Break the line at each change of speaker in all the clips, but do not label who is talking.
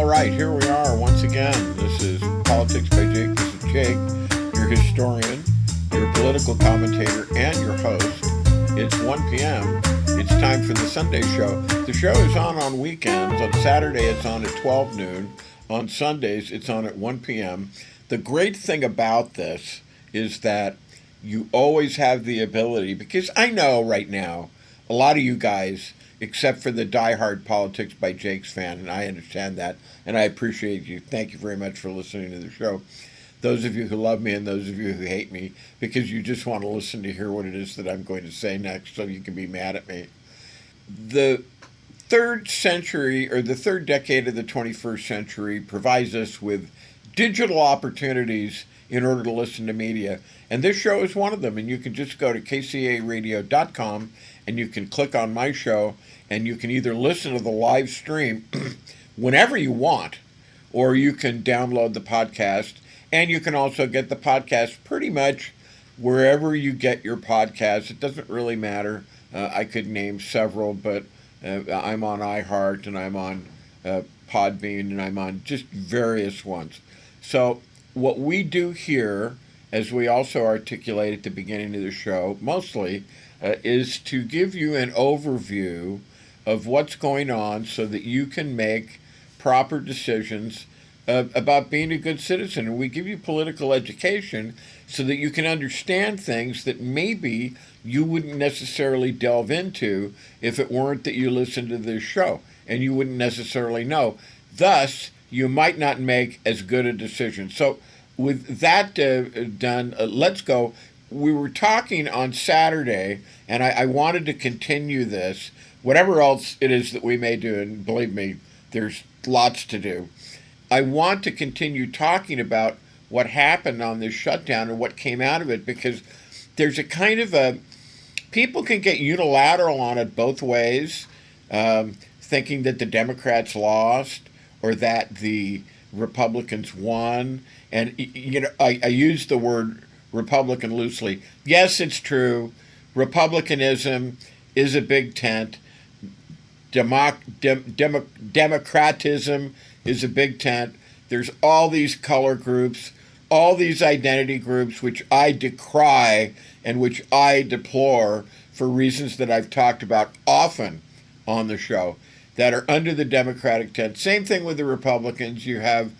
right, here we are once again. This is Politics by Jake. This is Jake, your historian, your political commentator, and your host. It's 1 p.m. It's time for the Sunday show. The show is on weekends. On Saturday, it's on at 12 noon. On Sundays, it's on at 1 p.m. The great thing about this is that you always have the ability, because I know right now, a lot of you guys, except for the diehard Politics by Jake's fan, and I understand that, and I appreciate you. Thank you very much for listening to the show. Those of you who love me and those of you who hate me, because you just want to listen to hear what it is that I'm going to say next so you can be mad at me. The third century, or the third decade of the 21st century, provides us with digital opportunities in order to listen to media. And this show is one of them. And you can just go to kcaaradio.com and you can click on my show and you can either listen to the live stream whenever you want, or you can download the podcast. And you can also get the podcast pretty much wherever you get your podcasts. It doesn't really matter. I could name several, but I'm on iHeart and I'm on Podbean and I'm on just various ones. So what we do here, as we also articulate at the beginning of the show, mostly, is to give you an overview of what's going on so that you can make proper decisions about being a good citizen. And we give you political education so that you can understand things that maybe you wouldn't necessarily delve into if it weren't that you listen to this show, and you wouldn't necessarily know. Thus, you might not make as good a decision. So with that done, let's go. We were talking on Saturday, and I wanted to continue this, whatever else it is that we may do, and believe me, there's lots to do. I want to continue talking about what happened on this shutdown and what came out of it, because there's a kind of a, people can get unilateral on it both ways, thinking that the Democrats lost or that the Republicans won. And, you know, I use the word Republican loosely. Yes, it's true. Republicanism is a big tent. Democratism is a big tent. There's all these color groups, all these identity groups, which I decry and which I deplore for reasons that I've talked about often on the show, that are under the Democratic tent. Same thing with the Republicans. You have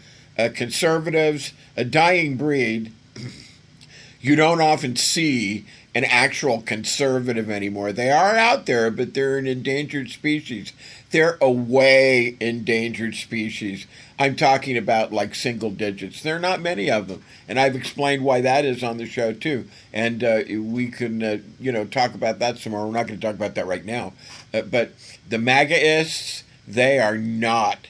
conservatives, a dying breed. You don't often see an actual conservative anymore. They are out there, but they're an endangered species. They're a way endangered species. I'm talking about like single digits. There are not many of them. And I've explained why that is on the show too. And we can, talk about that some more. We're not going to talk about that right now. But the MAGAists, they are not,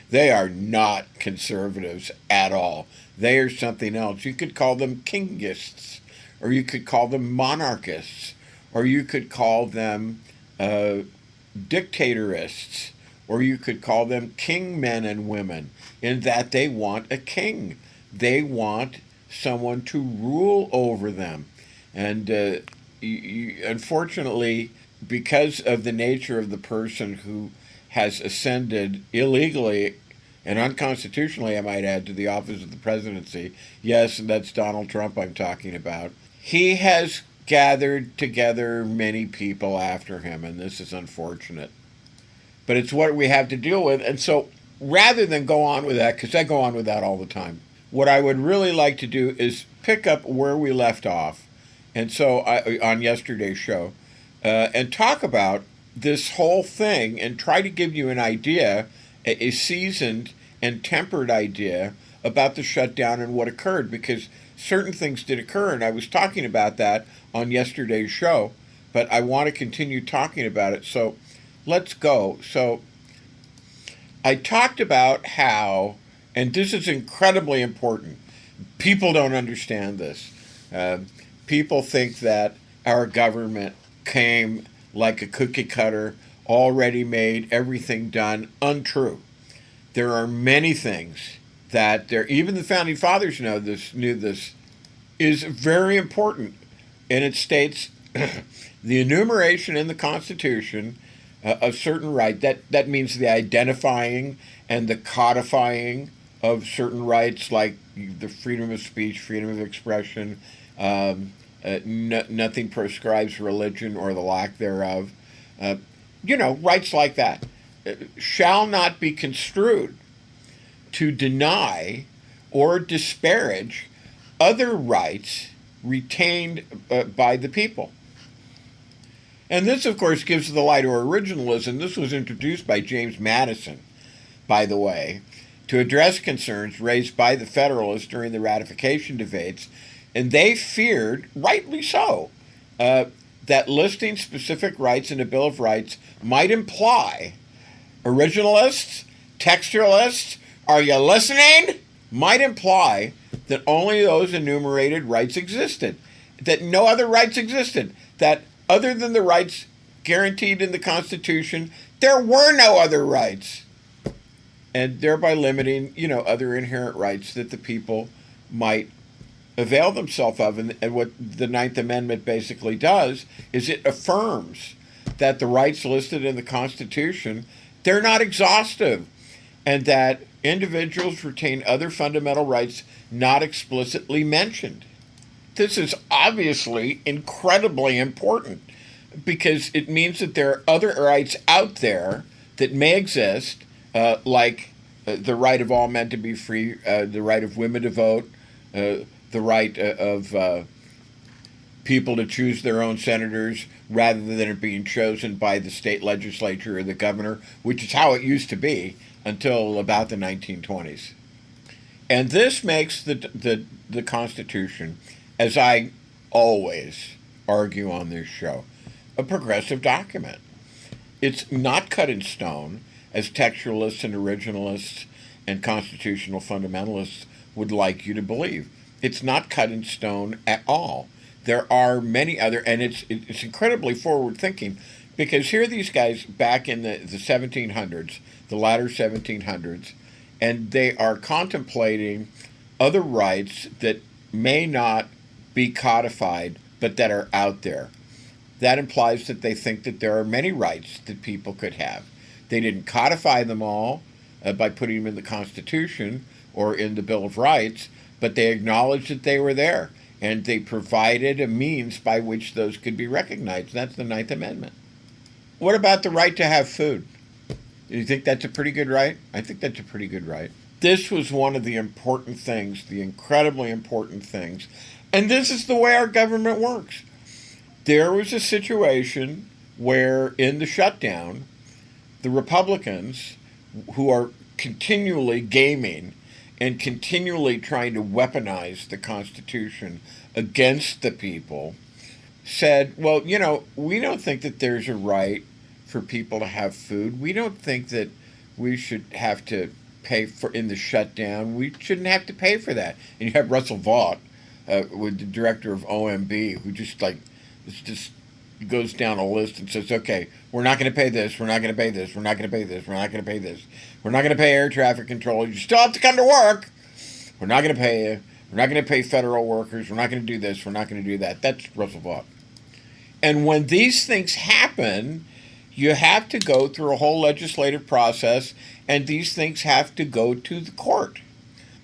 they are not conservatives at all. They are something else. You could call them kingists, or you could call them monarchists, or you could call them dictatorists, or you could call them king men and women, in that they want a king. They want someone to rule over them. And unfortunately, because of the nature of the person who has ascended illegally and unconstitutionally, I might add, to the office of the presidency. Yes, and that's Donald Trump I'm talking about. He has gathered together many people after him, and this is unfortunate. But it's what we have to deal with. And so rather than go on with that, because I go on with that all the time, what I would really like to do is pick up where we left off, and so on yesterday's show, and talk about this whole thing and try to give you an idea, a seasoned and tempered idea about the shutdown and what occurred, because certain things did occur, and I was talking about that on yesterday's show, but I want to continue talking about it. So let's go. So I talked about how, and this is incredibly important, people don't understand this. People think that our government came like a cookie cutter, already made, everything done. Untrue. There are many things that even the founding fathers knew this is very important. And it states the enumeration in the Constitution a certain right. That means the identifying and the codifying of certain rights, like the freedom of speech, freedom of expression. Nothing proscribes religion or the lack thereof. Rights like that shall not be construed to deny or disparage other rights retained by the people. And this, of course, gives the lie to originalism. This was introduced by James Madison, by the way, to address concerns raised by the Federalists during the ratification debates. And they feared, rightly so, that listing specific rights in a Bill of Rights might imply originalists, textualists, are you listening? Might imply that only those enumerated rights existed, that no other rights existed, that other than the rights guaranteed in the Constitution, there were no other rights, and thereby limiting, other inherent rights that the people might avail themselves of. And what the Ninth Amendment basically does is it affirms that the rights listed in the Constitution, they're not exhaustive, and that individuals retain other fundamental rights not explicitly mentioned. This is obviously incredibly important because it means that there are other rights out there that may exist, like the right of all men to be free, the right of women to vote, the right of people to choose their own senators rather than it being chosen by the state legislature or the governor, which is how it used to be until about the 1920s. And this makes the Constitution, as I always argue on this show, a progressive document. It's not cut in stone, as textualists and originalists and constitutional fundamentalists would like you to believe. It's not cut in stone at all. There are many other, and it's incredibly forward-thinking, because here are these guys back in the 1700s, the latter 1700s, and they are contemplating other rights that may not be codified, but that are out there. That implies that they think that there are many rights that people could have. They didn't codify them all by putting them in the Constitution or in the Bill of Rights, but they acknowledged that they were there, and they provided a means by which those could be recognized. That's the Ninth Amendment. What about the right to have food? Do you think that's a pretty good right? I think that's a pretty good right. This was one of the important things, the incredibly important things. And this is the way our government works. There was a situation where in the shutdown, the Republicans, who are continually gaming and continually trying to weaponize the Constitution against the people, said, well, we don't think that there's a right for people to have food. We don't think that we should have to pay for, in the shutdown, we shouldn't have to pay for that. And you have Russell Vought, with the director of OMB, who just goes down a list and says, okay, we're not going to pay this, we're not going to pay this, we're not going to pay this, we're not going to pay this, we're not going to pay air traffic control, you still have to come to work, we're not going to pay you, we're not going to pay federal workers, we're not going to do this, we're not going to do that. That's Russell Vought. And when these things happen, you have to go through a whole legislative process, and these things have to go to the court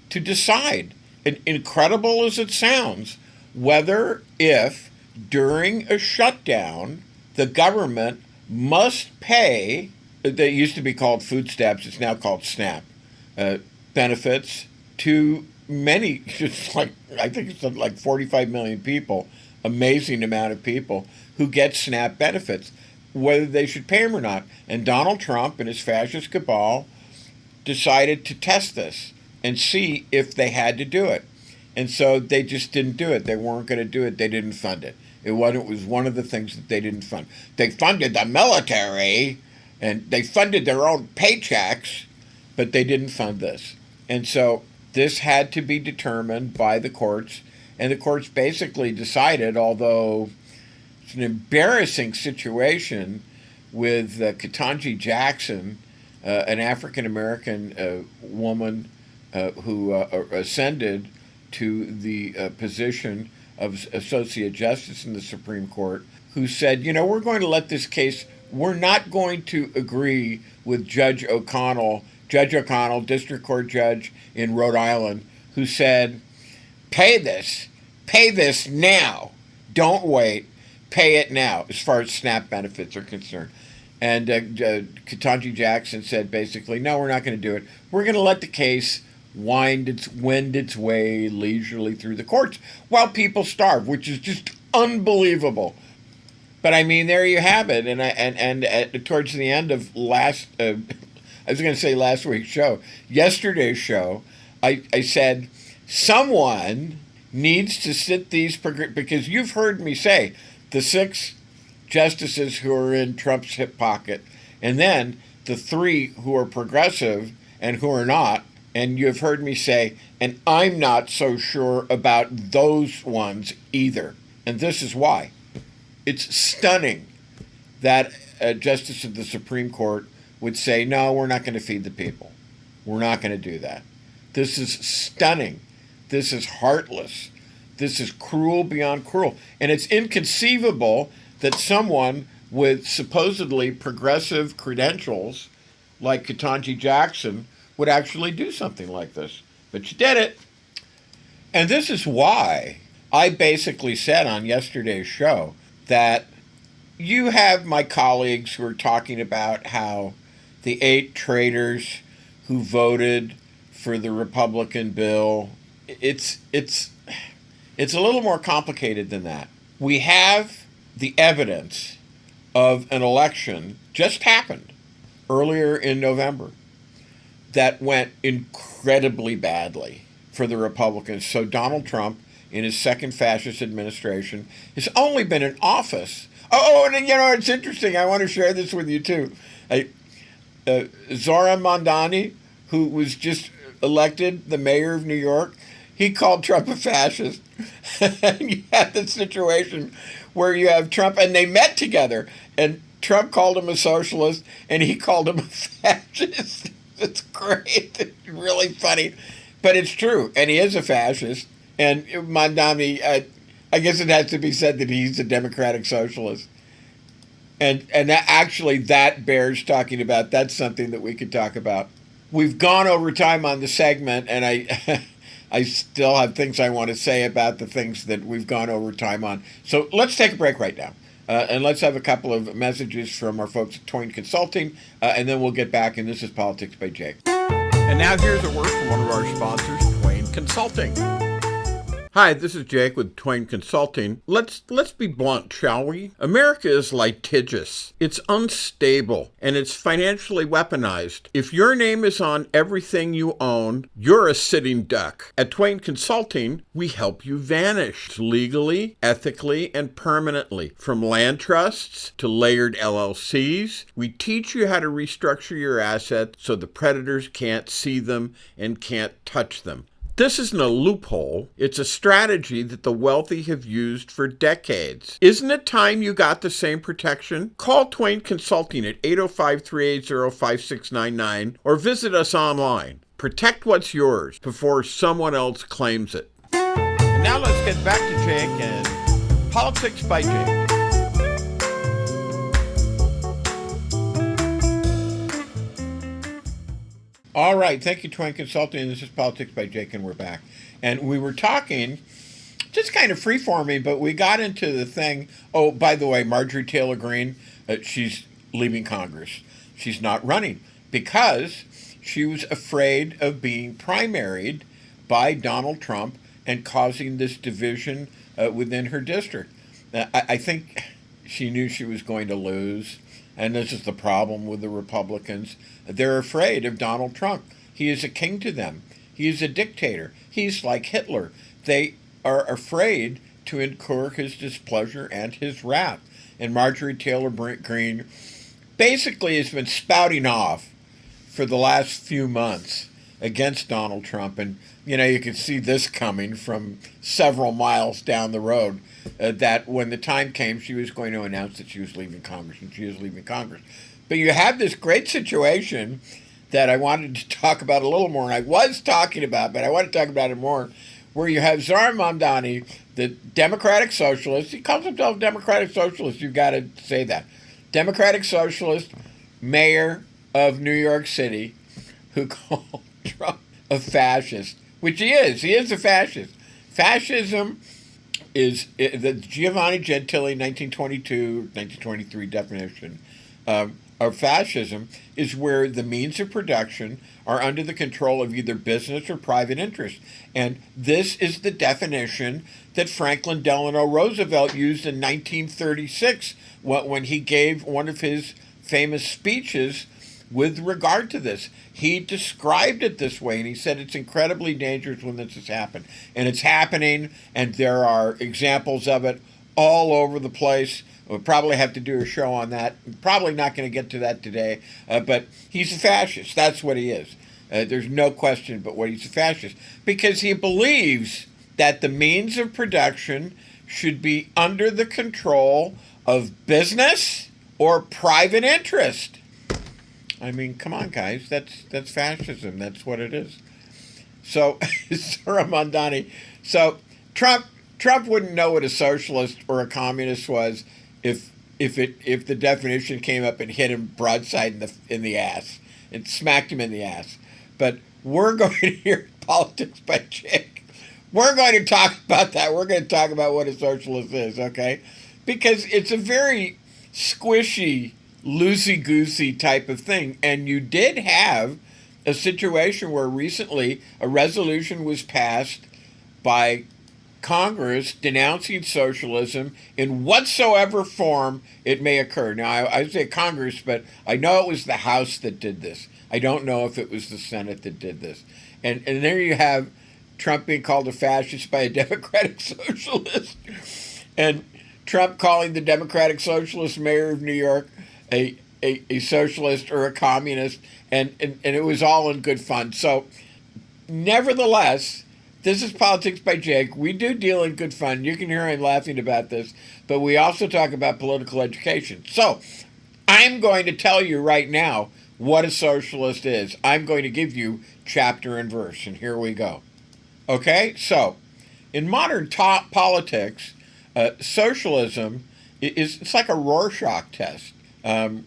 to decide, and incredible as it sounds, whether if during a shutdown the government must pay, that used to be called food stamps, it's now called SNAP, benefits to many, just like, I think it's like 45 million people, amazing amount of people who get SNAP benefits, whether they should pay them or not. And Donald Trump and his fascist cabal decided to test this and see if they had to do it. And so they just didn't do it. They weren't going to do it. They didn't fund it. It was one of the things that they didn't fund. They funded the military, and they funded their own paychecks, but they didn't fund this. And so this had to be determined by the courts, and the courts basically decided, although it's an embarrassing situation with Ketanji Jackson, an African-American woman who ascended to the position of Associate Justice in the Supreme Court, who said, we're going to let this case we're not going to agree with Judge O'Connell, district court judge in Rhode Island, who said, pay this now. Don't wait, pay it now, as far as SNAP benefits are concerned. And Ketanji Jackson said basically, no, we're not going to do it. We're going to let the case wend its way leisurely through the courts while people starve, which is just unbelievable. But I mean, there you have it. And towards the end of last week's show, yesterday's show, I said someone needs to sit these, because you've heard me say the 6 justices who are in Trump's hip pocket, and then the 3 who are progressive and who are not. And you've heard me say, and I'm not so sure about those ones either. And this is why. It's stunning that a justice of the Supreme Court would say, no, we're not going to feed the people. We're not going to do that. This is stunning. This is heartless. This is cruel beyond cruel. And it's inconceivable that someone with supposedly progressive credentials like Ketanji Jackson would actually do something like this. But you did it. And this is why I basically said on yesterday's show that you have my colleagues who are talking about how the 8 traitors who voted for the Republican bill, it's a little more complicated than that. We have the evidence of an election just happened earlier in November that went incredibly badly for the Republicans. So Donald Trump, in his second fascist administration, has only been in office. And it's interesting. I want to share this with you too. Zohran Mamdani, who was just elected the mayor of New York, he called Trump a fascist. And you have this situation where you have Trump, and they met together, and Trump called him a socialist, and he called him a fascist. It's great. It's really funny. But it's true, and he is a fascist. And Mamdani, I guess it has to be said that he's a democratic socialist. And that bears talking about. That's something that we could talk about. We've gone over time on the segment, and I still have things I want to say about the things that we've gone over time on. So let's take a break right now. And let's have a couple of messages from our folks at Twain Consulting, and then we'll get back, and this is Politics by Jake. And now here's a word from one of our sponsors, Twain Consulting. Hi, this is Jake with Twain Consulting. Let's be blunt, shall we? America is litigious. It's unstable, and it's financially weaponized. If your name is on everything you own, you're a sitting duck. At Twain Consulting, we help you vanish legally, ethically, and permanently. From land trusts to layered LLCs, we teach you how to restructure your assets so the predators can't see them and can't touch them. This isn't a loophole. It's a strategy that the wealthy have used for decades. Isn't it time you got the same protection? Call Twain Consulting at 805-380-5699 or visit us online. Protect what's yours before someone else claims it. And now let's get back to Jake and Politics by Jake. All right, thank you, Twain Consulting. This is Politics by Jake, and we're back. And we were talking, just kind of free-forming, but we got into the thing. Oh, by the way, Marjorie Taylor Greene, she's leaving Congress. She's not running because she was afraid of being primaried by Donald Trump and causing this division within her district. I think she knew she was going to lose. And this is the problem with the Republicans. They're afraid of Donald Trump. He is a king to them. He is a dictator. He's like Hitler. They are afraid to incur his displeasure and his wrath. And Marjorie Taylor Greene basically has been spouting off for the last few months against Donald Trump. And, you can see this coming from several miles down the road. That when the time came, she was going to announce that she was leaving Congress, and she is leaving Congress. But you have this great situation that I wanted to talk about a little more, and I was talking about, but I want to talk about it more, where you have Zohran Mamdani, the Democratic Socialist. He calls himself a Democratic Socialist. You've got to say that. Democratic Socialist mayor of New York City who called Trump a fascist, which he is. He is a fascist. Fascism is the Giovanni Gentili 1923 definition of fascism is where the means of production are under the control of either business or private interest. And this is the definition that Franklin Delano Roosevelt used in 1936 when he gave one of his famous speeches with regard to this. He described it this way, and he said it's incredibly dangerous when this has happened. And it's happening, and there are examples of it all over the place. We'll probably have to do a show on that. Probably not going to get to that today, but he's a fascist. That's what he is. There's no question but what he's a fascist, because he believes that the means of production should be under the control of business or private interest. I mean, come on, guys. That's fascism. That's what it is. So, Saramandani. So, Trump wouldn't know what a socialist or a communist was if the definition came up and hit him broadside in the ass and smacked him in the ass. But we're going to hear Politics by Jake. We're going to talk about that. We're going to talk about what a socialist is, okay? Because it's a very squishy, loosey-goosey type of thing. And you did have a situation where recently a resolution was passed by Congress denouncing socialism in whatsoever form it may occur. Now, I say Congress, but I know it was the House that did this. I don't know if it was the Senate that did this. And there you have Trump being called a fascist by a Democratic Socialist, and Trump calling the Democratic Socialist mayor of New York a socialist or a communist, and it was all in good fun. So, nevertheless, this is Politics by Jake. We do deal in good fun. You can hear I'm laughing about this, but we also talk about political education. So, I'm going to tell you right now what a socialist is. I'm going to give you chapter and verse, and here we go. Okay? So, in modern politics, socialism it's like a Rorschach test. On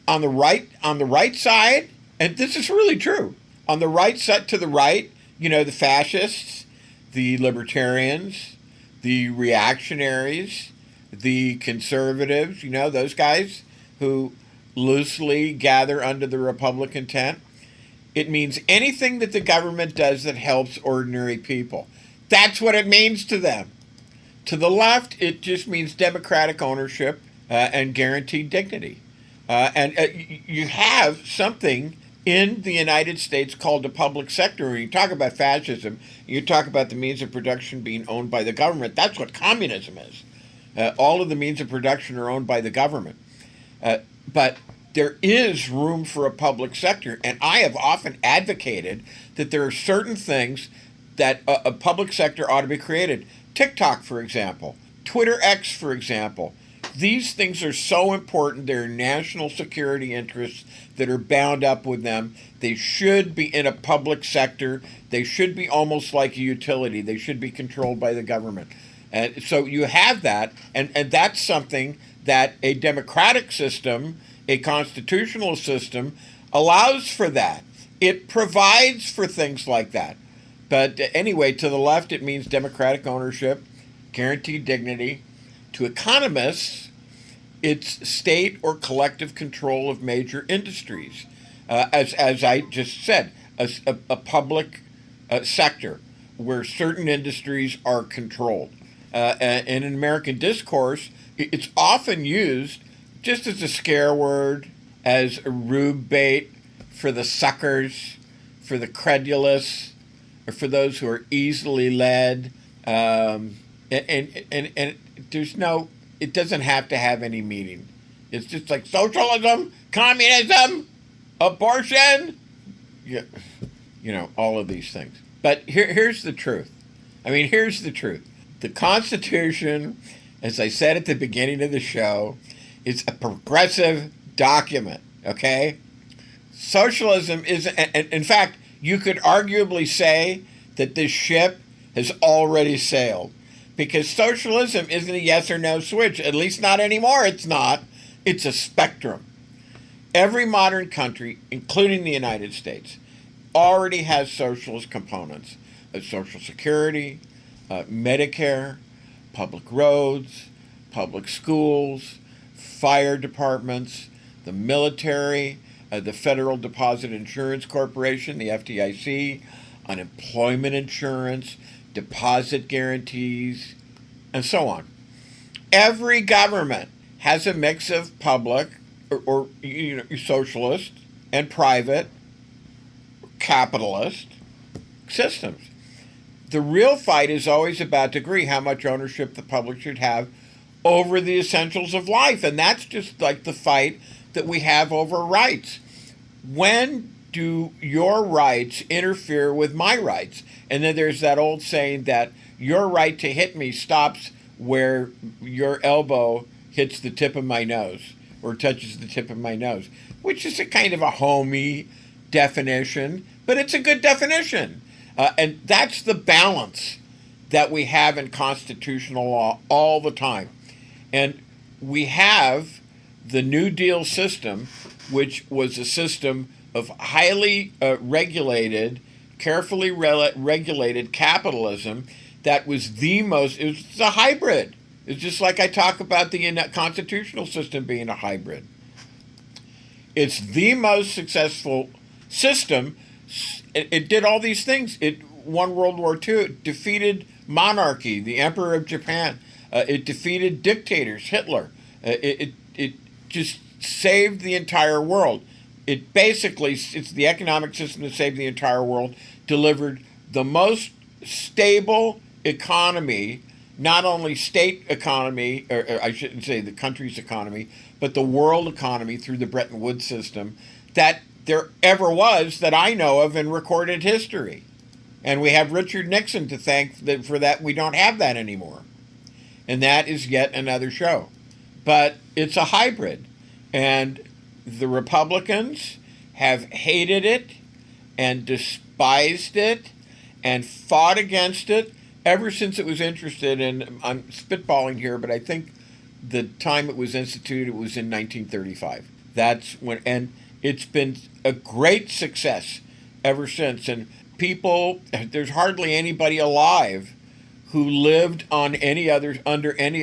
the right side, and this is really true, on the right side to the right, you know, the fascists, the libertarians, the reactionaries, the conservatives, you know, those guys who loosely gather under the Republican tent. It means anything that the government does that helps ordinary people. That's what it means to them. To the left, it just means democratic ownership and guaranteed dignity. And you have something in the United States called the public sector. When you talk about fascism, you talk about the means of production being owned by the government. That's what communism is. All of the means of production are owned by the government. But there is room for a public sector, and I have often advocated that there are certain things that a public sector ought to be created. TikTok, for example, Twitter X, for example. These things are so important. They're national security interests that are bound up with them. They should be in a public sector. They should be almost like a utility. They should be controlled by the government. And so you have that, and that's something that a democratic system, a constitutional system, allows for that. It provides for things like that. But anyway, to the left, it means democratic ownership, guaranteed dignity. To economists, it's state or collective control of major industries. As I just said, a public sector where certain industries are controlled. And in American discourse, it's often used just as a scare word, as a rube bait for the suckers, for the credulous, or for those who are easily led. And there's no, it doesn't have to have any meaning. It's just like socialism, communism, abortion, you know, all of these things. But here's the truth. Here's the truth. The Constitution, as I said at the beginning of the show, is a progressive document, okay? Socialism is, in fact, you could arguably say that this ship has already sailed, because socialism isn't a yes or no switch, at least not anymore. It's not. It's a spectrum. Every modern country, including the United States, already has socialist components. Social Security, Medicare, public roads, public schools, fire departments, the military, the Federal Deposit Insurance Corporation, the FDIC, unemployment insurance, deposit guarantees, and so on. Every government has a mix of public or socialist and private capitalist systems. The real fight is always about degree, how much ownership the public should have over the essentials of life. And that's just like the fight that we have over rights. When do your rights interfere with my rights? And then there's that old saying that your right to hit me stops where your elbow hits the tip of my nose or touches the tip of my nose, which is a kind of a homey definition, but it's a good definition. And that's the balance that we have in constitutional law all the time. And we have the New Deal system, which was a system of highly regulated, carefully regulated capitalism that was it was a hybrid. It's just like I talk about the constitutional system being a hybrid. It's the most successful system. It did all these things. It won World War II. It defeated monarchy, the Emperor of Japan. It defeated dictators, Hitler. It just saved the entire world. It's the economic system that saved the entire world, delivered the most stable economy, not only state economy, or I shouldn't say the country's economy, but the world economy through the Bretton Woods system that there ever was that I know of in recorded history. And we have Richard Nixon to thank for that. We don't have that anymore. And that is yet another show. But it's a hybrid. And the Republicans have hated it and despised it and fought against it ever since it was interested in, I'm spitballing here, but I think the time it was instituted, it was in 1935. That's when, and it's been a great success ever since. And there's hardly anybody alive who lived under any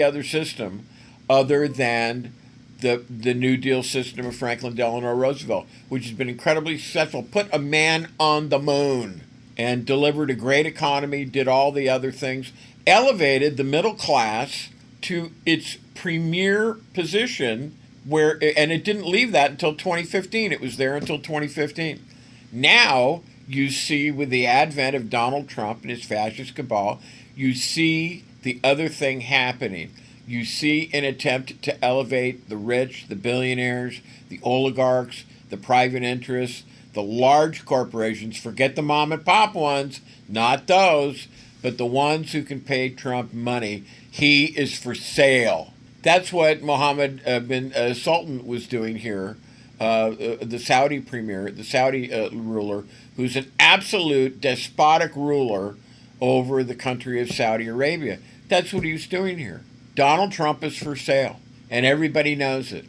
other system other than the New Deal system of Franklin Delano Roosevelt, which has been incredibly successful, put a man on the moon and delivered a great economy, did all the other things, elevated the middle class to its premier position and it didn't leave that until 2015. It was there until 2015. Now you see, with the advent of Donald Trump and his fascist cabal, you see the other thing happening. You see an attempt to elevate the rich, the billionaires, the oligarchs, the private interests, the large corporations. Forget the mom and pop ones, not those, but the ones who can pay Trump money. He is for sale. That's what Mohammed bin Sultan was doing here, the Saudi premier, the Saudi ruler, who's an absolute despotic ruler over the country of Saudi Arabia. That's what he's doing here. Donald Trump is for sale, and everybody knows it.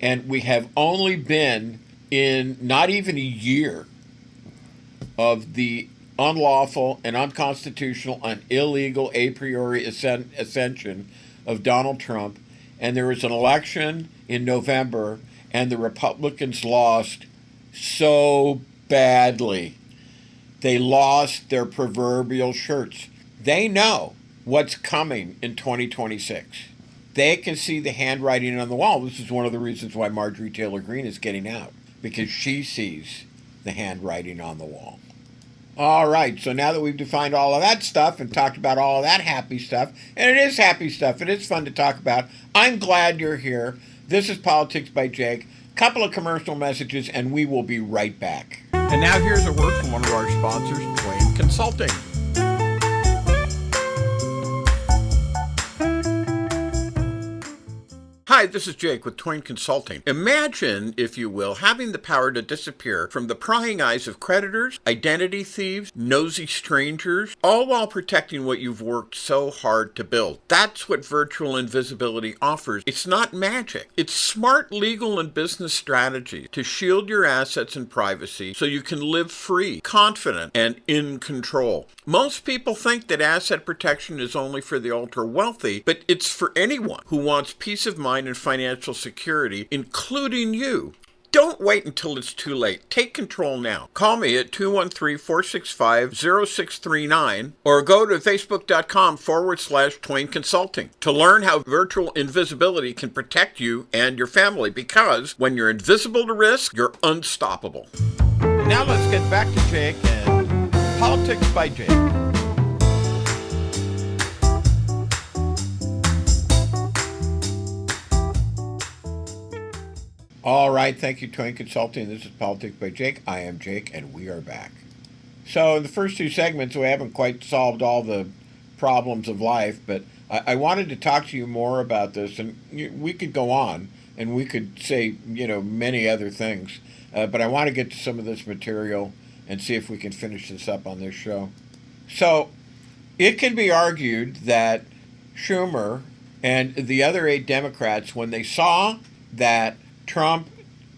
And we have only been in not even a year of the unlawful and unconstitutional and illegal a priori ascension of Donald Trump. And there was an election in November, and the Republicans lost so badly. They lost their proverbial shirts. They know what's coming in 2026. They can see the handwriting on the wall. This is one of the reasons why Marjorie Taylor Greene is getting out, because she sees the handwriting on the wall. All right, so now that we've defined all of that stuff and talked about all of that happy stuff, and it is happy stuff, it is fun to talk about, I'm glad you're here. This is Politics by Jake. Couple of commercial messages, and we will be right back. And now here's a word from one of our sponsors, Twain Consulting. Hi, Hi, this is Jake with Twain Consulting. Imagine, if you will, having the power to disappear from the prying eyes of creditors, identity thieves, nosy strangers, all while protecting what you've worked so hard to build. That's what virtual invisibility offers. It's not magic. It's smart legal and business strategy to shield your assets and privacy so you can live free, confident, and in control. Most people think that asset protection is only for the ultra-wealthy, but it's for anyone who wants peace of mind and financial security, including you. Don't wait until it's too late. Take control now. Call me at 213-465-0639 or go to facebook.com/Twain Consulting to learn how virtual invisibility can protect you and your family, because when you're invisible to risk, you're unstoppable. Now let's get back to Jake and Politics by Jake. All right, thank you, Twain Consulting. This is Politics by Jake. I am Jake, and we are back. So in the first two segments, we haven't quite solved all the problems of life, but I wanted to talk to you more about this, and we could go on, and we could say, many other things, but I want to get to some of this material and see if we can finish this up on this show. So it can be argued that Schumer and the other 8 Democrats, when they saw that Trump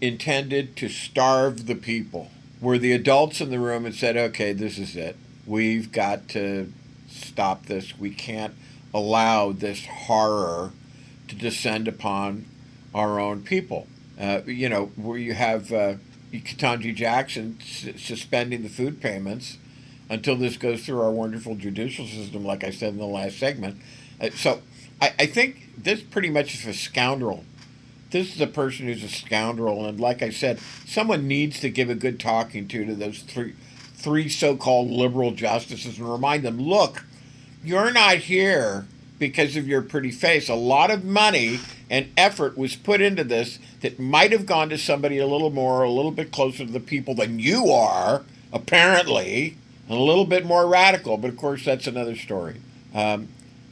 intended to starve the people, were the adults in the room and said, okay, this is it. We've got to stop this. We can't allow this horror to descend upon our own people. Where you have Ketanji Jackson suspending the food payments until this goes through our wonderful judicial system, like I said in the last segment. So I think this pretty much is a scoundrel. This is a person who's a scoundrel, and like I said, someone needs to give a good talking to those three so-called liberal justices and remind them, look, you're not here because of your pretty face. A lot of money and effort was put into this that might have gone to somebody a little bit closer to the people than you are, apparently, and a little bit more radical, but of course that's another story.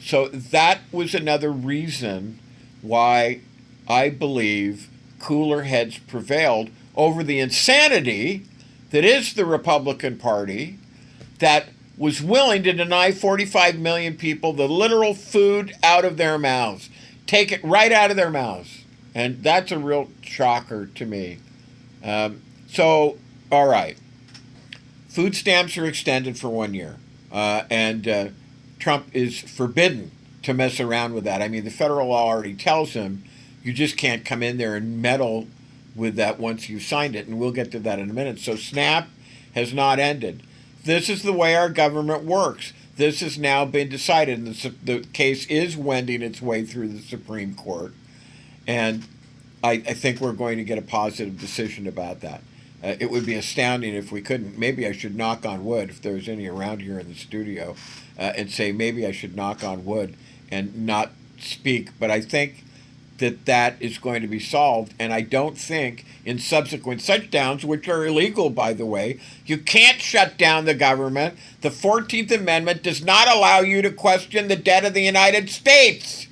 So that was another reason why I believe cooler heads prevailed over the insanity that is the Republican Party, that was willing to deny 45 million people the literal food out of their mouths. Take it right out of their mouths. And that's a real shocker to me. All right. Food stamps are extended for 1 year. And Trump is forbidden to mess around with that. I mean, the federal law already tells him you just can't come in there and meddle with that once you've signed it, and we'll get to that in a minute. So SNAP has not ended. This is the way our government works. This has now been decided, and the case is wending its way through the Supreme Court, and I think we're going to get a positive decision about that. It would be astounding if we couldn't. Maybe I should knock on wood, if there's any around here in the studio, and say maybe I should knock on wood and not speak, but I think that is going to be solved, and I don't think in subsequent shutdowns, which are illegal, by the way, you can't shut down the government. The 14th Amendment does not allow you to question the debt of the United States.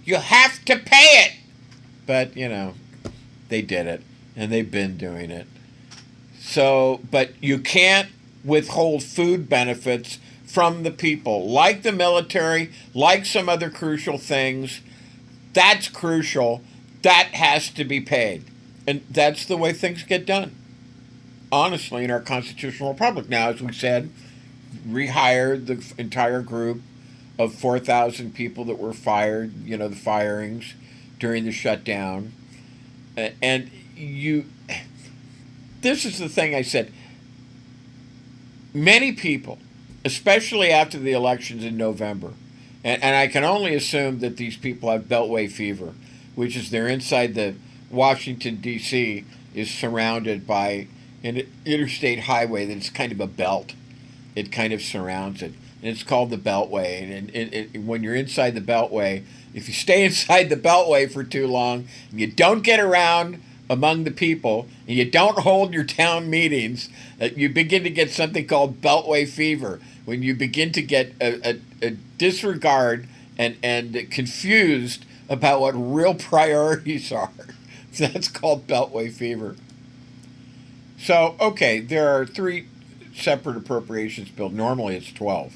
You have to pay it. But, they did it, and they've been doing it. So, but you can't withhold food benefits from the people, like the military, like some other crucial things. That's crucial. That has to be paid. And that's the way things get done, honestly, in our constitutional republic. Now, as we said, rehired the entire group of 4,000 people that were fired, the firings during the shutdown. And this is the thing I said. Many people, especially after the elections in November, and I can only assume that these people have beltway fever, which is they're inside the Washington, D.C. is surrounded by an interstate highway that's kind of a belt. It kind of surrounds it. And it's called the Beltway. And when you're inside the Beltway, if you stay inside the Beltway for too long, and you don't get around among the people, and you don't hold your town meetings, you begin to get something called Beltway fever. When you begin to get a disregard and confused about what real priorities are. That's called Beltway fever. So, okay, there are 3 separate appropriations bills. Normally it's 12.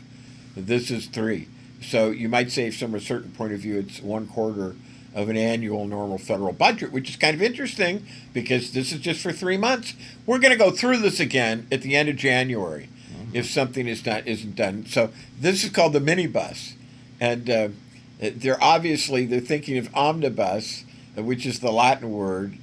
This is 3. So you might say from a certain point of view it's 1/4 of an annual normal federal budget, which is kind of interesting because this is just for 3 months. We're going to go through this again at the end of January if something isn't done. So this is called the minibus. And they're thinking of omnibus, which is the Latin word,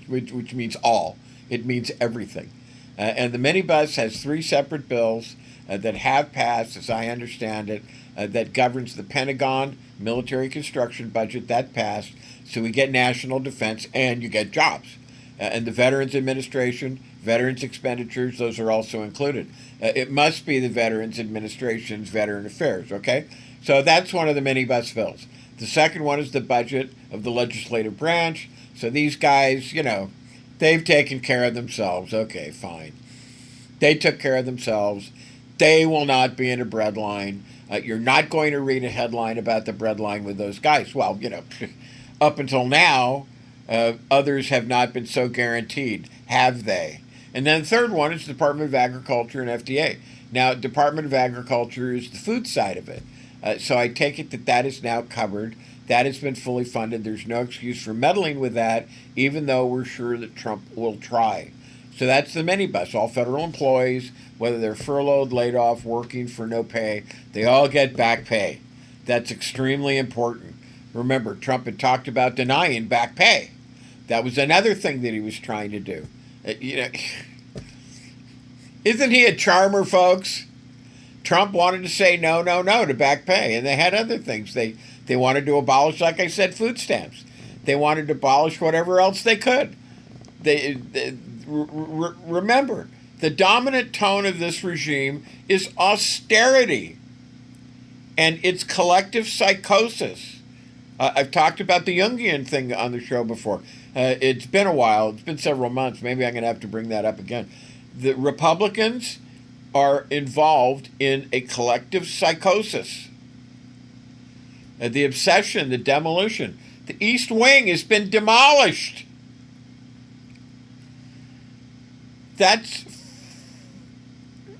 which means all. It means everything. And the minibus has 3 separate bills that have passed, as I understand it, that governs the Pentagon military construction budget. That passed. So we get national defense and you get jobs. And the Veterans Administration, veterans expenditures, those are also included. It must be the Veterans Administration's Veteran Affairs, okay? So that's one of the minibus bills. The second one is the budget of the legislative branch. So these guys, they've taken care of themselves. Okay, fine. They took care of themselves. They will not be in a breadline. You're not going to read a headline about the breadline with those guys. Well, up until now, others have not been so guaranteed, have they? And then the third one is the Department of Agriculture and FDA. Now, Department of Agriculture is the food side of it. So I take it that is now covered. That has been fully funded. There's no excuse for meddling with that, even though we're sure that Trump will try. So that's the minibus. All federal employees, whether they're furloughed, laid off, working for no pay, they all get back pay. That's extremely important. Remember, Trump had talked about denying back pay. That was another thing that he was trying to do. Isn't he a charmer, folks? Trump wanted to say no to back pay, and they had other things. They wanted to abolish, like I said, food stamps. They wanted to abolish whatever else they could. Remember, the dominant tone of this regime is austerity, and it's collective psychosis. I've talked about the Jungian thing on the show before. It's been a while. It's been several months. Maybe I'm going to have to bring that up again. The Republicans are involved in a collective psychosis. The obsession, the demolition. The East Wing has been demolished. That's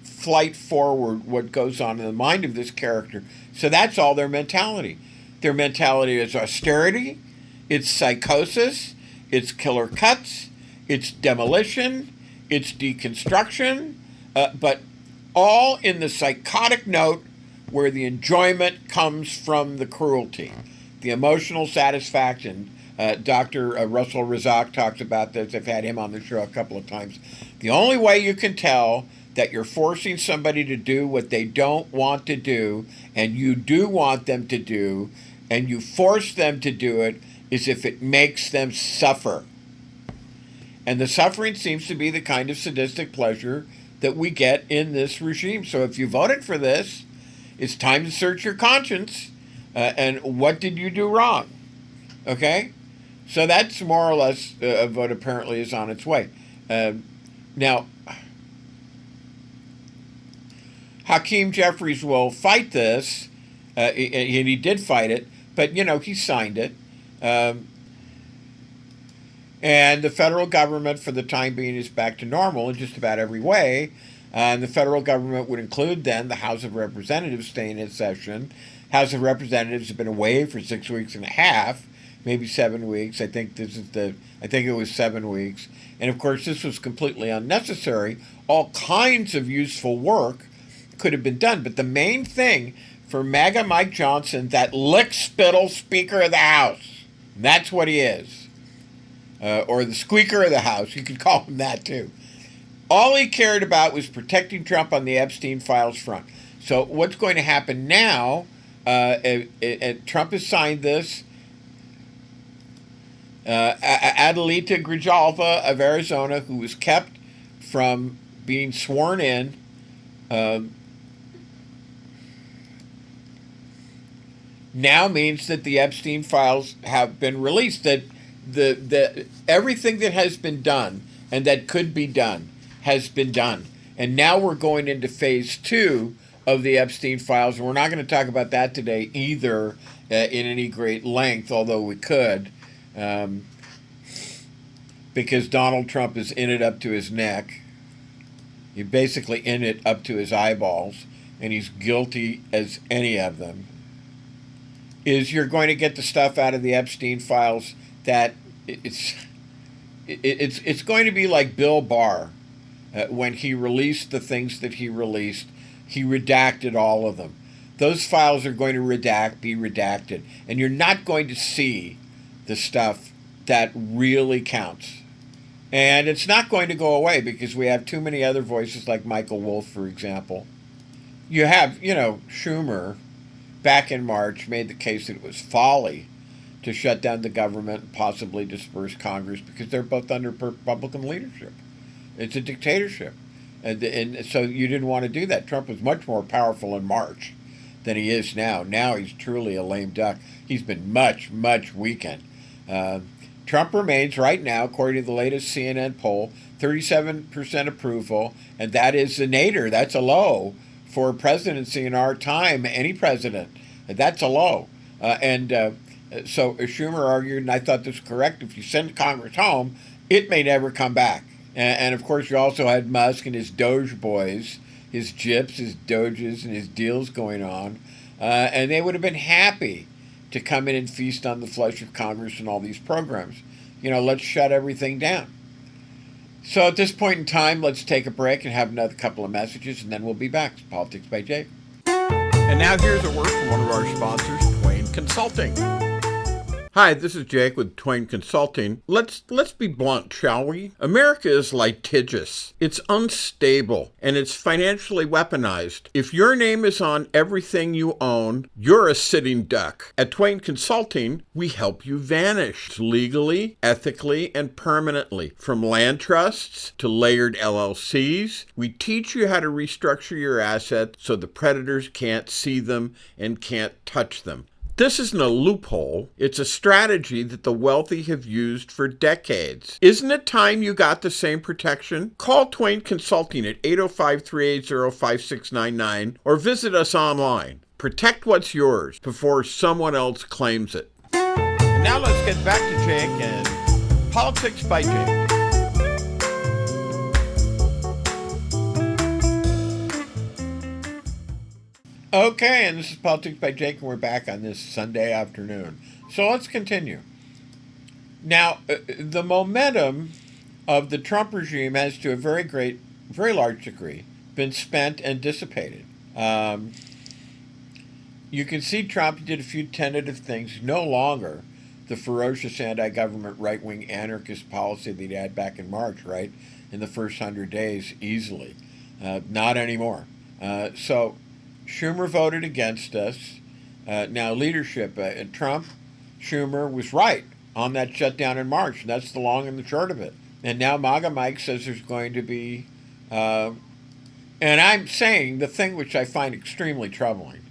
flight forward, what goes on in the mind of this character. So that's all their mentality. Their mentality is austerity, it's psychosis, it's killer cuts, it's demolition, it's deconstruction, but all in the psychotic note where the enjoyment comes from the cruelty, the emotional satisfaction. Dr. Russell Razak talks about this. I've had him on the show a couple of times. The only way you can tell that you're forcing somebody to do what they don't want to do, and you do want them to do, and you force them to do it, is if it makes them suffer. And the suffering seems to be the kind of sadistic pleasure that we get in this regime. So if you voted for this, it's time to search your conscience. And what did you do wrong? Okay? So that's more or less a vote apparently is on its way. Now, Hakeem Jeffries will fight this, and he did fight it, but, he signed it. And the federal government, for the time being, is back to normal in just about every way. And the federal government would include, then, the House of Representatives staying in session. House of Representatives have been away for 6 weeks and a half, maybe 7 weeks. I think it was 7 weeks. And, of course, this was completely unnecessary. All kinds of useful work could have been done. But the main thing for MAGA Mike Johnson, that lick-spittle Speaker of the House, that's what he is. Or the Squeaker of the House, you could call him that too. All he cared about was protecting Trump on the Epstein files front. So what's going to happen now, Trump has signed this, Adelita Grijalva of Arizona, who was kept from being sworn in, now means that the Epstein files have been released, that the everything that has been done and that could be done has been done. And now we're going into phase 2 of the Epstein files. And we're not going to talk about that today either in any great length, although we could, because Donald Trump is in it up to his neck. He's basically in it up to his eyeballs, and he's guilty as any of them. Is you're going to get the stuff out of the Epstein files that it's going to be like Bill Barr. When he released the things that he released, he redacted all of them. Those files are going to be redacted, and you're not going to see the stuff that really counts. And it's not going to go away because we have too many other voices like Michael Wolff, for example. You have, Schumer, back in March, made the case that it was folly to shut down the government and possibly disperse Congress because they're both under Republican leadership. It's a dictatorship. And so you didn't want to do that. Trump was much more powerful in March than he is now. Now he's truly a lame duck. He's been much, much weakened. Trump remains right now, according to the latest CNN poll, 37% approval, and that is a nadir. That's a low for presidency in our time, any president. That's a low. So Schumer argued, and I thought this was correct, if you send Congress home, it may never come back. And of course, you also had Musk and his Doge boys, his gyps, his Doges, and his deals going on. And they would have been happy to come in and feast on the flesh of Congress and all these programs. Let's shut everything down. So at this point in time, let's take a break and have another couple of messages, and then we'll be back. It's Politics by Jake. And now here's a word from one of our sponsors, Twain Consulting. Hi, this is Jake with Twain Consulting. Let's be blunt, shall we? America is litigious. It's unstable, and it's financially weaponized. If your name is on everything you own, you're a sitting duck. At Twain Consulting, we help you vanish legally, ethically, and permanently. From land trusts to layered LLCs, we teach you how to restructure your assets so the predators can't see them and can't touch them. This isn't a loophole. It's a strategy that the wealthy have used for decades. Isn't it time you got the same protection? Call Twain Consulting at 805-380-5699 or visit us online. Protect what's yours before someone else claims it. And now let's get back to Jake and Politics by Jake. Okay, and this is Politics by Jake, and we're back on this Sunday afternoon. So let's continue. Now, the momentum of the Trump regime has, to a very large degree, been spent and dissipated. You can see Trump did a few tentative things. No longer the ferocious anti-government right-wing anarchist policy that he had back in March, right? In the first 100 days, easily. Not anymore. So Schumer voted against us. Now, leadership, Trump, Schumer was right on that shutdown in March. And that's the long and the short of it. And now MAGA Mike says there's going to be, and I'm saying the thing which I find extremely troubling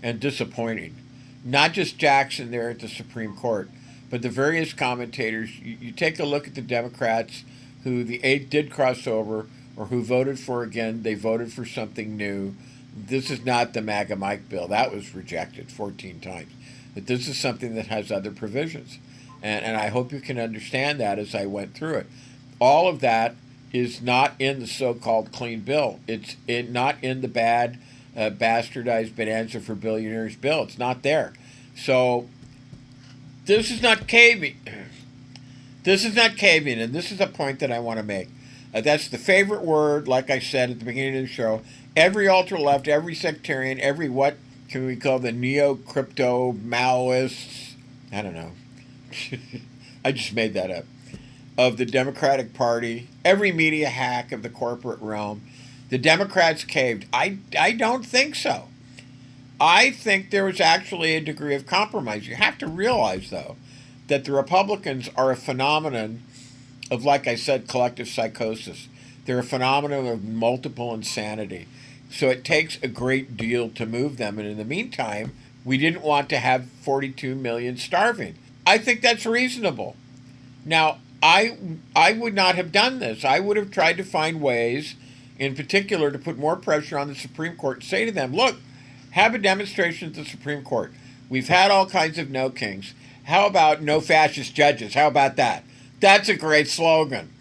and disappointing, not just Jackson there at the Supreme Court, but the various commentators. You take a look at the Democrats who the 8 did cross over, or who voted for, again, they voted for something new. This is not the MAGA Mike bill. That was rejected 14 times. But this is something that has other provisions. And I hope you can understand that as I went through it. All of that is not in the so-called clean bill. It's not in the bad, bastardized bonanza for billionaires bill. It's not there. So this is not caving. This is not caving, and this is a point that I want to make. That's the favorite word, like I said at the beginning of the show. Every ultra-left, every sectarian, every what can we call the neo-crypto Maoists, I don't know. I just made that up. Of the Democratic Party, every media hack of the corporate realm, the Democrats caved. I don't think so. I think there was actually a degree of compromise. You have to realize, though, that the Republicans are a phenomenon of, like I said, collective psychosis. They're a phenomenon of multiple insanity. So it takes a great deal to move them. And in the meantime, we didn't want to have 42 million starving. I think that's reasonable. Now, I would not have done this. I would have tried to find ways in particular to put more pressure on the Supreme Court and say to them, look, have a demonstration at the Supreme Court. We've had all kinds of no kings. How about no fascist judges? How about that? That's a great slogan.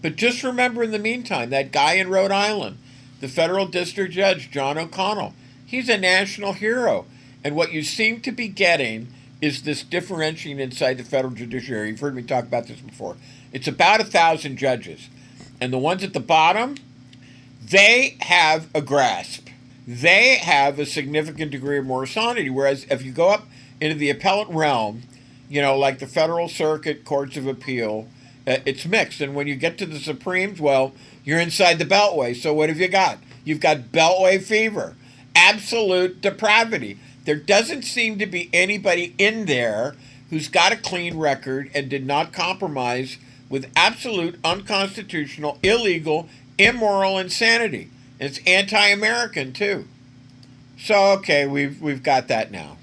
But just remember in the meantime, that guy in Rhode Island, the federal district judge, John O'Connell, he's a national hero. And what you seem to be getting is this differentiating inside the federal judiciary. You've heard me talk about this before. It's about 1,000 judges. And the ones at the bottom, they have a grasp. They have a significant degree of moral sanity. Whereas if you go up into the appellate realm, like the Federal Circuit Courts of Appeal, it's mixed. And when you get to the Supremes, well, you're inside the Beltway. So what have you got? You've got Beltway fever, absolute depravity. There doesn't seem to be anybody in there who's got a clean record and did not compromise with absolute unconstitutional, illegal, immoral insanity. It's anti-American, too. So, okay, we've got that now.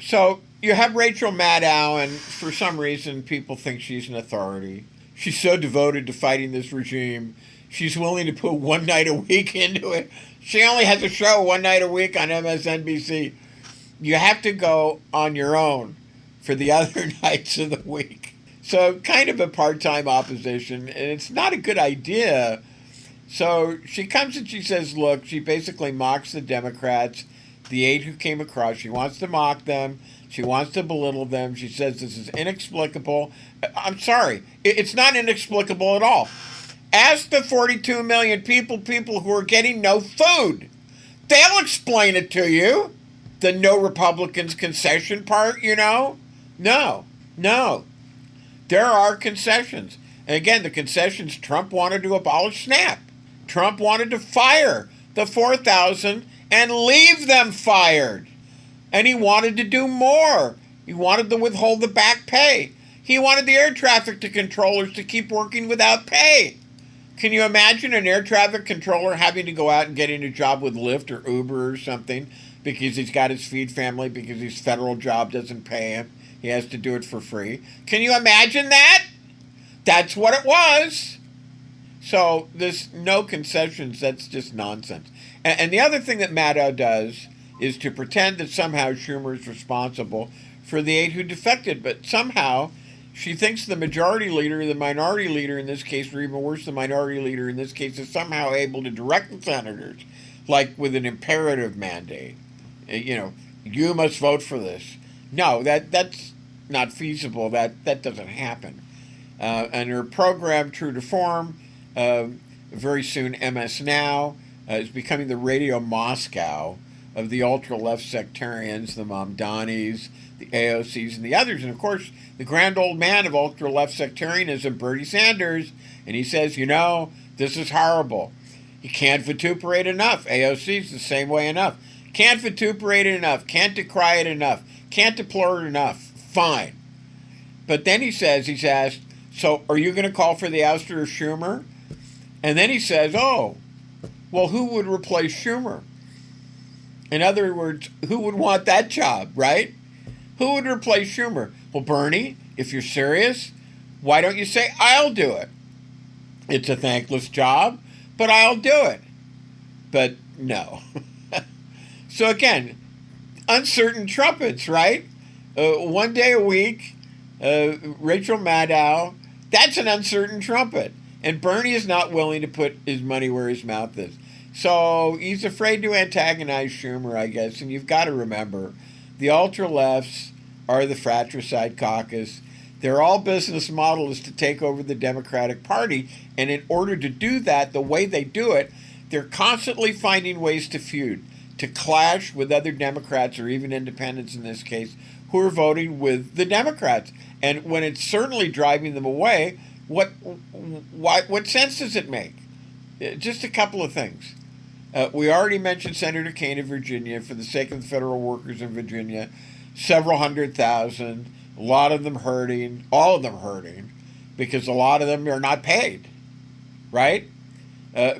So, you have Rachel Maddow, and for some reason, people think she's an authority. She's so devoted to fighting this regime, she's willing to put one night a week into it. She only has a show one night a week on MSNBC. You have to go on your own for the other nights of the week. So kind of a part-time opposition, and it's not a good idea. So she comes and she says, look, she basically mocks the Democrats, the 8 who came across. She wants to mock them. She wants to belittle them. She says this is inexplicable. I'm sorry. It's not inexplicable at all. Ask the 42 million people who are getting no food. They'll explain it to you. The no Republicans concession part, No. There are concessions. And again, the concessions, Trump wanted to abolish SNAP. Trump wanted to fire the 4,000 and leave them fired. And he wanted to do more. He wanted to withhold the back pay. He wanted the air traffic controllers to keep working without pay. Can you imagine an air traffic controller having to go out and getting a job with Lyft or Uber or something because he's got his feed family, because his federal job doesn't pay him? He has to do it for free. Can you imagine that? That's what it was. So this no concessions, that's just nonsense. And the other thing that Maddow does is to pretend that somehow Schumer is responsible for the 8 who defected. But somehow she thinks the majority leader, the minority leader in this case, or even worse, the minority leader in this case, is somehow able to direct the senators, like with an imperative mandate. You must vote for this. No, that's not feasible. That doesn't happen. And her program, True to Form, very soon MS Now, is becoming the Radio Moscow of the ultra-left sectarians, the Mamdanis, the AOCs, and the others. And, of course, the grand old man of ultra-left sectarianism, Bernie Sanders, and he says, this is horrible. You can't vituperate enough. AOC's the same way enough. Can't vituperate it enough. Can't decry it enough. Can't deplore it enough. Fine. But then he's asked, so are you going to call for the ouster of Schumer? And then he says, well, who would replace Schumer? In other words, who would want that job, right? Who would replace Schumer? Well, Bernie, if you're serious, why don't you say, I'll do it? It's a thankless job, but I'll do it. But no. So again, uncertain trumpets, right? One day a week, Rachel Maddow, that's an uncertain trumpet. And Bernie is not willing to put his money where his mouth is. So he's afraid to antagonize Schumer, I guess. And you've got to remember, the ultra-lefts are the fratricide caucus. Their all business model is to take over the Democratic Party. And in order to do that, the way they do it, they're constantly finding ways to feud, to clash with other Democrats, or even independents in this case, who are voting with the Democrats. And when it's certainly driving them away, what sense does it make? Just a couple of things. We already mentioned Senator Kaine of Virginia. For the sake of the federal workers in Virginia, several 100,000, a lot of them hurting, all of them hurting, because a lot of them are not paid, right?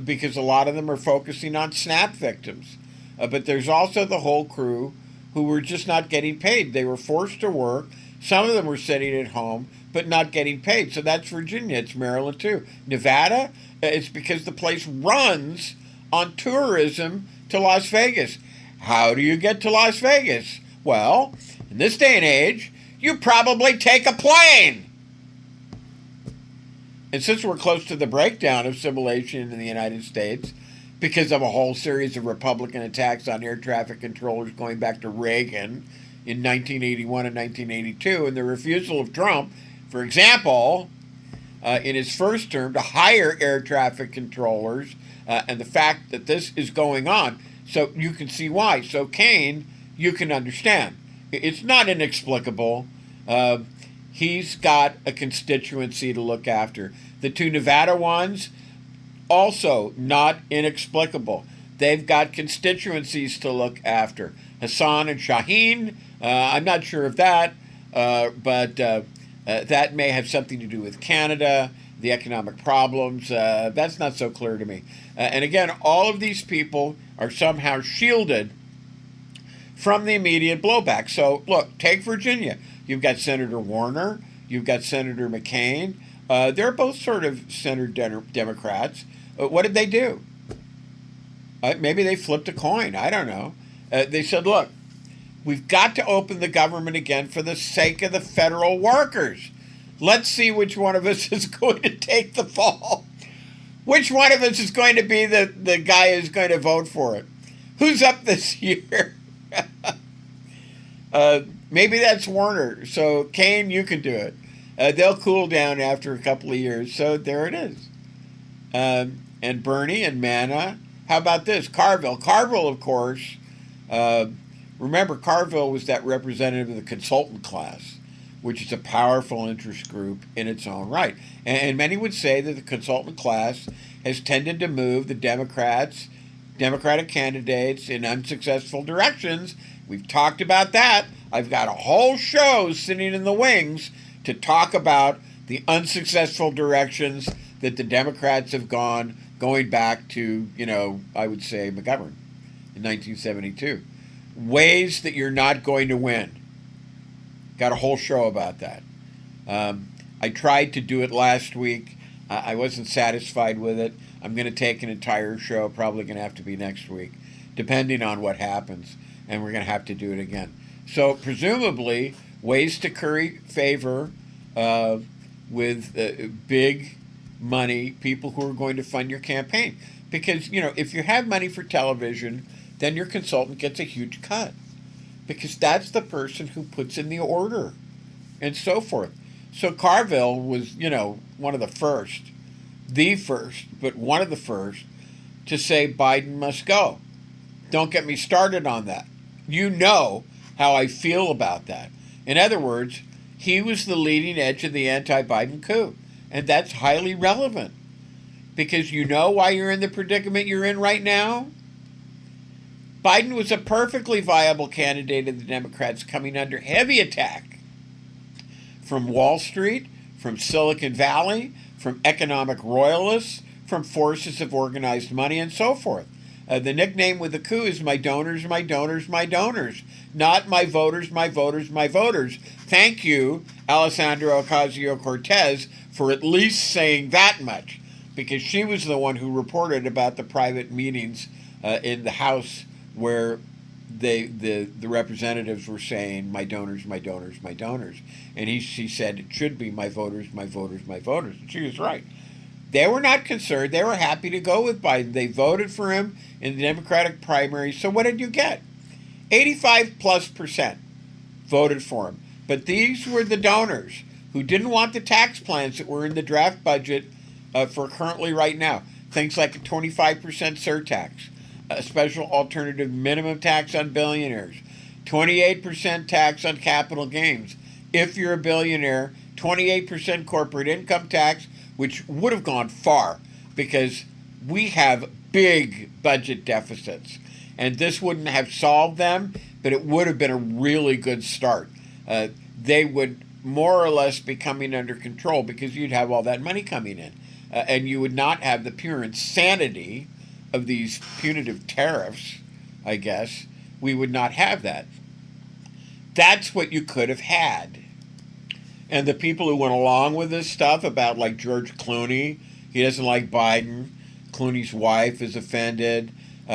Because a lot of them are focusing on SNAP victims. But there's also the whole crew who were just not getting paid. They were forced to work. Some of them were sitting at home. but not getting paid. So that's Virginia. It's Maryland too. Nevada, it's because the place runs on tourism to Las Vegas. How do you get to Las Vegas? Well, in this day and age, you probably take a plane. And since we're close to the breakdown of civilization in the United States, because of a whole series of Republican attacks on air traffic controllers going back to Reagan in 1981 and 1982, and the refusal of Trump, for example, in his first term to hire air traffic controllers, and the fact that this is going on. So you can see why. So Kane, you can understand. It's not inexplicable. He's got a constituency to look after. The two Nevada ones, also not inexplicable. They've got constituencies to look after. Hassan and Shaheen, I'm not sure of that, but that may have something to do with Canada, the economic problems. That's not so clear to me. And again, all of these people are somehow shielded from the immediate blowback. So look, take Virginia. You've got Senator Warner. You've got Senator McCain. They're both sort of center Democrats. What did they do? Maybe they flipped a coin. I don't know. They said, look, we've got to open the government again for the sake of the federal workers. Let's see which one of us is going to take the fall. Which one of us is going to be the guy who's going to vote for it? Who's up this year? Maybe that's Warner. So, Kane, you can do it. They'll cool down after a couple of years. So there it is. And Bernie and Mana. How about this? Carville. Carville, of course, remember, Carville was that representative of the consultant class, which is a powerful interest group in its own right. And many would say that the consultant class has tended to move the Democratic candidates in unsuccessful directions. We've talked about that. I've got a whole show sitting in the wings to talk about the unsuccessful directions that the Democrats have gone, going back to, I would say McGovern in 1972. Ways that you're not going to win. Got a whole show about that. I tried to do it last week. I wasn't satisfied with it. I'm going to take an entire show, probably going to have to be next week, depending on what happens, and we're going to have to do it again. So presumably, ways to curry favor with big money, people who are going to fund your campaign. Because, if you have money for television, then your consultant gets a huge cut. Because that's the person who puts in the order and so forth. So Carville was, one of the first, but one of the first to say Biden must go. Don't get me started on that. You know how I feel about that. In other words, he was the leading edge of the anti-Biden coup. And that's highly relevant. Because you know why you're in the predicament you're in right now? Biden was a perfectly viable candidate of the Democrats, coming under heavy attack from Wall Street, from Silicon Valley, from economic royalists, from forces of organized money, and so forth. The nickname with the coup is my donors, my donors, my donors. Not my voters, my voters, my voters. Thank you, Alessandra Ocasio-Cortez, for at least saying that much, because she was the one who reported about the private meetings in the House where the representatives were saying, my donors, my donors, my donors. And she said, it should be my voters, my voters, my voters. And she was right. They were not concerned. They were happy to go with Biden. They voted for him in the Democratic primary. So what did you get? 85+% voted for him. But these were the donors who didn't want the tax plans that were in the draft budget for currently right now. Things like a 25% surtax, a special alternative minimum tax on billionaires, 28% tax on capital gains. If you're a billionaire, 28% corporate income tax, which would have gone far because we have big budget deficits. And this wouldn't have solved them, but it would have been a really good start. They would more or less be coming under control because you'd have all that money coming in. And you would not have the pure insanity of these punitive tariffs, I guess. We would not have that. That's what you could have had. And the people who went along with this stuff about like George Clooney, he doesn't like Biden. Clooney's wife is offended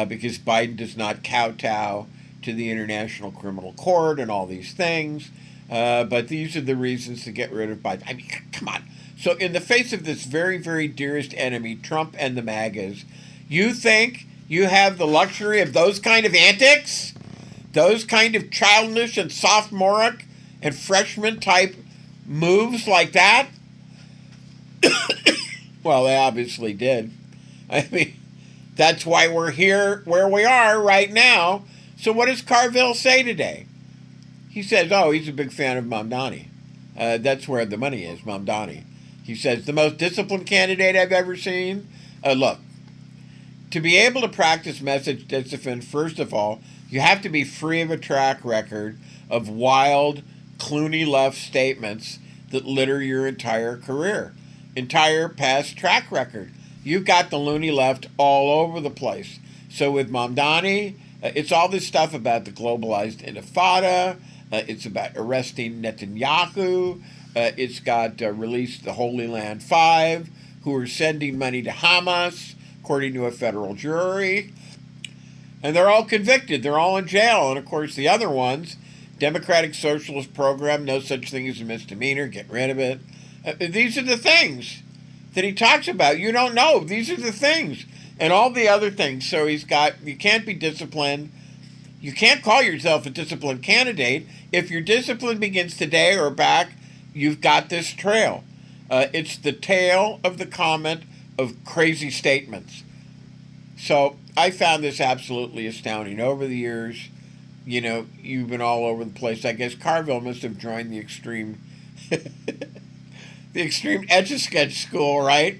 because Biden does not kowtow to the International Criminal Court and all these things. But these are the reasons to get rid of Biden. I mean, come on. So in the face of this very, very dearest enemy, Trump and the MAGAs, you think you have the luxury of those kind of antics? Those kind of childish and sophomoric and freshman type moves like that? Well, they obviously did. I mean, that's why we're here where we are right now. So what does Carville say today? He says, oh, he's a big fan of Mamdani. That's where the money is, Mamdani. He says, the most disciplined candidate I've ever seen. Look, to be able to practice message discipline, first of all, you have to be free of a track record of wild, Clooney left statements that litter your entire career, entire past track record. You've got the loony left all over the place. So with Mamdani, it's all this stuff about the globalized intifada. It's about arresting Netanyahu. It's got released the Holy Land Five, who are sending money to Hamas, according to a federal jury. And they're all convicted. They're all in jail. And, of course, the other ones, Democratic Socialist Program, no such thing as a misdemeanor, get rid of it. These are the things that he talks about. You don't know. These are the things. And all the other things. So he's got, you can't be disciplined. You can't call yourself a disciplined candidate. If your discipline begins today or back, you've got this trail. It's the tail of the comment of crazy statements. So I found this absolutely astounding. Over the years, you know, you've been all over the place. I guess Carville must have joined the extreme the extreme Etch-a-Sketch school, right?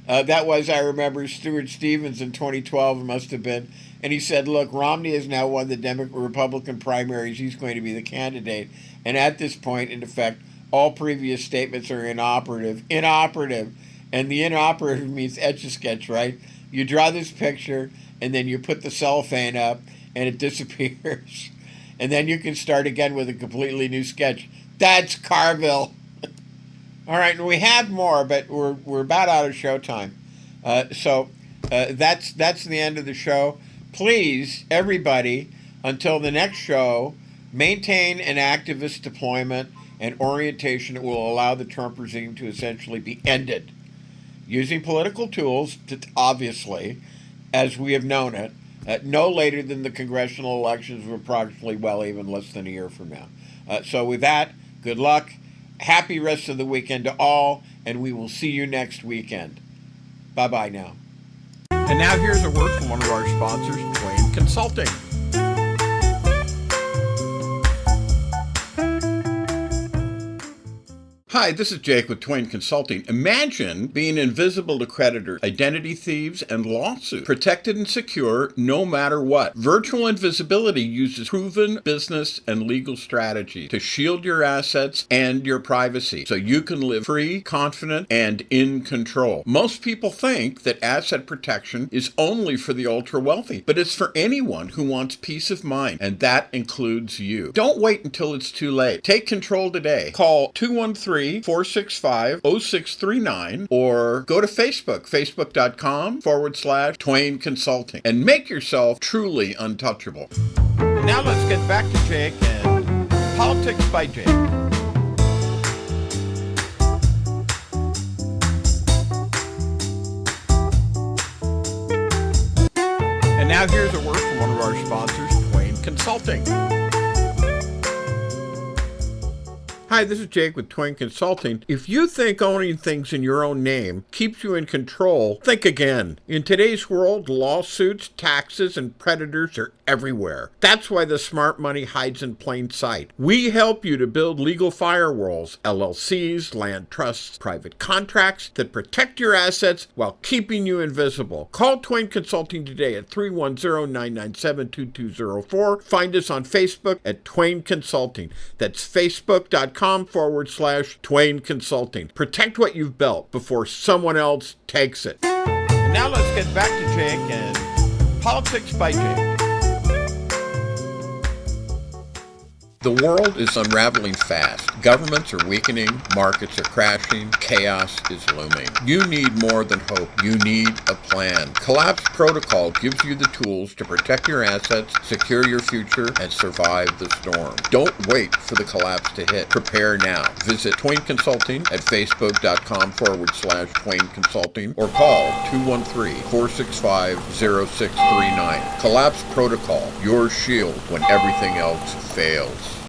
That was, I remember, Stuart Stevens in 2012 must have been. And he said, look, Romney has now won the Republican primaries. He's going to be the candidate. And at this point, in effect, all previous statements are inoperative. And the inoperative means Etch-a-Sketch, right? You draw this picture, and then you put the cellophane up, and it disappears. And then you can start again with a completely new sketch. That's Carville. All right, and we have more, but we're about out of show time. So that's the end of the show. Please, everybody, until the next show, maintain an activist deployment and orientation that will allow the Trump regime to essentially be ended. Using political tools, obviously, as we have known it, no later than the congressional elections of approximately, well, even less than a year from now. So with that, good luck. Happy rest of the weekend to all, and we will see you next weekend. Bye-bye now. And now here's a word from one of our sponsors, Twain Consulting. Hi, this is Jake with Twain Consulting. Imagine being invisible to creditors, identity thieves, and lawsuits. Protected and secure no matter what. Virtual invisibility uses proven business and legal strategy to shield your assets and your privacy so you can live free, confident, and in control. Most people think that asset protection is only for the ultra-wealthy, but it's for anyone who wants peace of mind, and that includes you. Don't wait until it's too late. Take control today. Call 213-465-0639 or go to Facebook, facebook.com/Twain Consulting, and make yourself truly untouchable. And now let's get back to Jake and Politics by Jake. And now here's a word from one of our sponsors, Twain Consulting. Hi, this is Jake with Twain Consulting. If you think owning things in your own name keeps you in control, think again. In today's world, lawsuits, taxes, and predators are everywhere. That's why the smart money hides in plain sight. We help you to build legal firewalls, LLCs, land trusts, private contracts that protect your assets while keeping you invisible. Call Twain Consulting today at 310-997-2204. Find us on Facebook at Twain Consulting. That's facebook.com/Twain Consulting. Protect what you've built before someone else takes it. And now let's get back to Jake and Politics by Jake. The world is unraveling fast. Governments are weakening, markets are crashing, chaos is looming. You need more than hope. You need a plan. Collapse Protocol gives you the tools to protect your assets, secure your future, and survive the storm. Don't wait for the collapse to hit. Prepare now. Visit Twain Consulting at facebook.com/Twain Consulting or call 213-465-0639. Collapse Protocol, your shield when everything else fails.